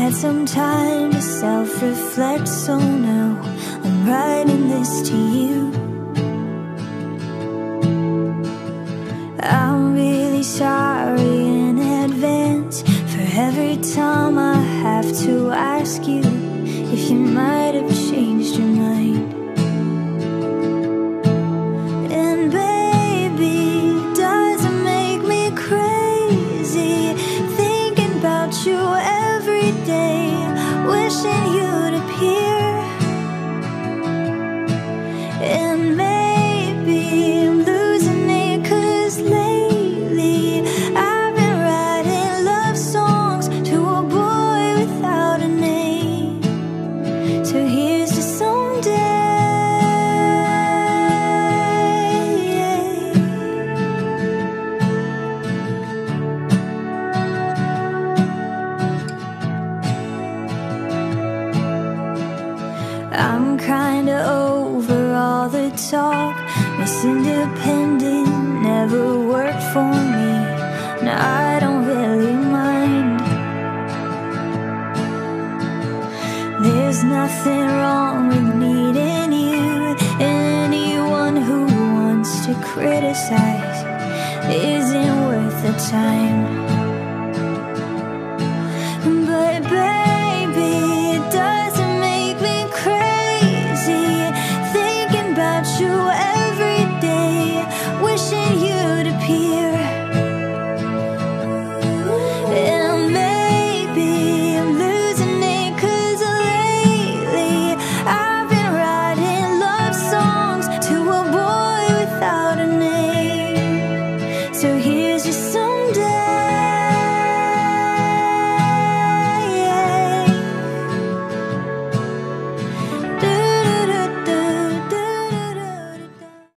had some time to self-reflect, so now I'm writing this to you. I'm really sorry in advance for every time I have to ask you if you might have changed your mind. And baby, does it make me crazy thinking about you every day, wishing you'd appear? And maybe I'm losing it, 'cause lately I've been writing love songs to a boy without a name. So here's to someday. I'm kinda over all the talk. Miss Independent never worked for me. Now I don't really mind. There's nothing wrong with needing you. Anyone who wants to criticize isn't worth the time.